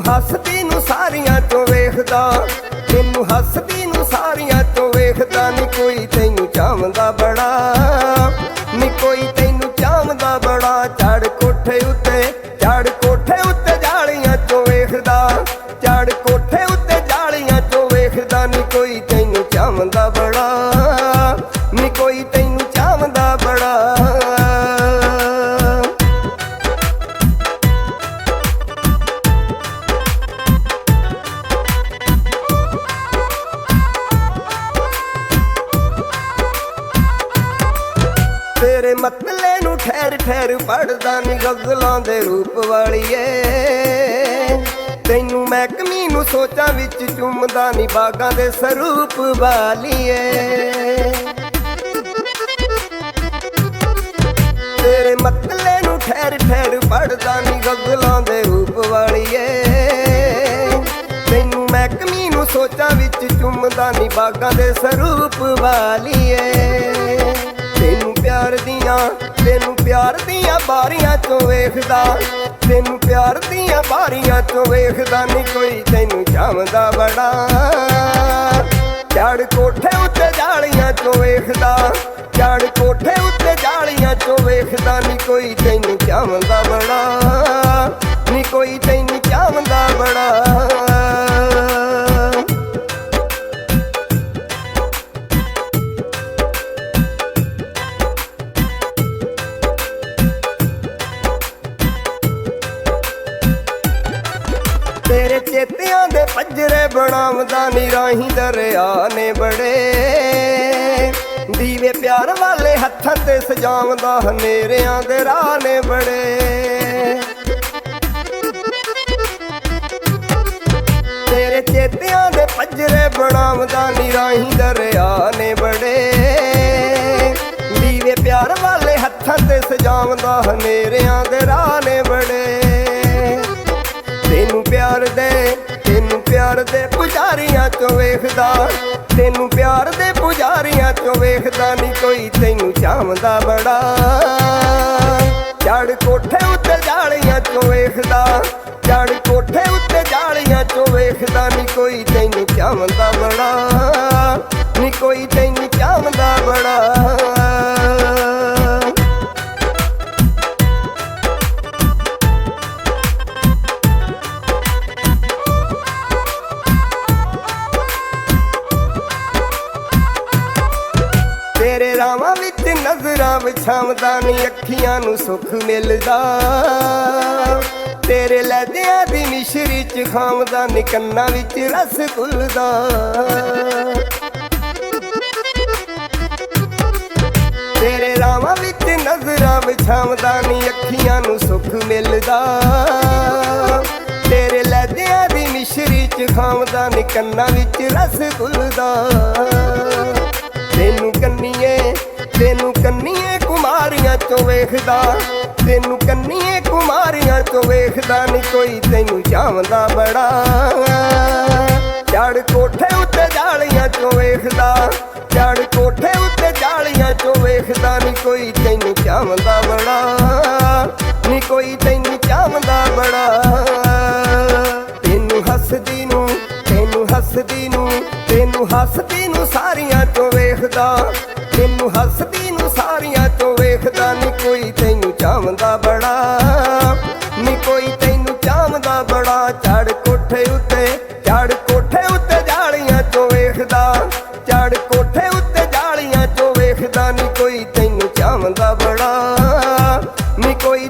हसदी नू सारियां चों वेखदा, तेनू हसदी नू सारियां चों वेखदा। नी कोई तैनू चाहंदा बड़ा, नी कोई तैनू चाहंदा बड़ा। चढ़ कोठे उत्ते, चढ़ कोठे उत्ते जालियां चों वेखदा, चढ़ कोठे उत्ते जालियां चों वेखदा। नी कोई तैनू चाहंदा बड़ा, नी कोई तैनू चाहंदा बड़ा। तेरे मतले नू ठहर ठहर पढ़दा नी गज़लां दे रूप वालीए। तैनू महकमी नू सोचां विच चुमदा नी बागां दे सरूप वालीए। तेरे मतले नू ठहर ठहर पढ़दा नी गज़लां दे रूप वालीए। तैनू महकमी नू सोचां विच चुमदा नी बागां दे सरूप वालीए। तेनू प्यार दियां बारियां चों वेखदा, तेनू प्यार दियां बारियां चों वेखदा। नी कोई तैनू चाहंदा बड़ा, चढ़ कोठे उत्ते जालियां चों वेखदा, चढ़ कोठे उत्ते जालियां चों वेखदा। नी कोई तैनू चाहंदा बड़ा, नी कोई तैनू चाहंदा बड़ा। तेरे चेतियां दे पंजरे बनावदा नी राही दरिया ने बड़े। दीवे प्यार वाले हत्थां ते सजावदा हनेरियां दे राह ने बड़े। तेरे चेतियां दे पंजरे बनावदा नी राही दरिया ने बड़े। दीवे प्यार वाले हत्थां ते सजावदा हनेरियां दे राह ने बड़े। तेनू प्यार दे पुजारियां चों वेखदा, तेनू प्यार दे पुजारियां चों वेखदा। नी कोई तैनू चाहंदा बड़ा, चढ़ कोठे उत्ते जालियां चों वेखदा, चढ़ कोठे उत्ते जालियां चों वेखदा। नी कोई तैनू चाहंदा बड़ा, नी कोई तैनू चाहंदा बड़ा। तेरे रावां विच नज़रां विछावदा नी अखियां नू सुख मिलदा। तेरे लहदियां दी मिश्री च खावदा नी कन्नां विच रस घुलदा। तेरे रावां विच नज़रां विछावदा नी अखियां नू सुख मिलदा। तेरे लहदियां दी मिश्री च खावदा नी कन्नां विच रस घुलदा। तेनू कन्निए कुमारियां चों वेखदा, तेनू कन्निए कुमारियां चों वेखदा। नी कोई तैनू चाहंदा बड़ा, चढ़ कोठे उत्ते जालियां चों वेखदा, चढ़ कोठे उत्ते जालियां चों वेखदा। नी कोई तैनू चाहंदा बड़ा, नी कोई तैनू चाहंदा बड़ा। तेनू हसदी नू सारियां चों वेखदा, तेनू हसदी नू सारियां चों वेखदा। नी कोई तैनू चाहंदा बड़ा, नी कोई तैनू चाहंदा बड़ा। चढ़ कोठे उत्ते जालियां चों वेखदा, चढ़ कोठे उत्ते जालियां चों वेखदा। नी कोई तैनू चाहंदा बड़ा, नी कोई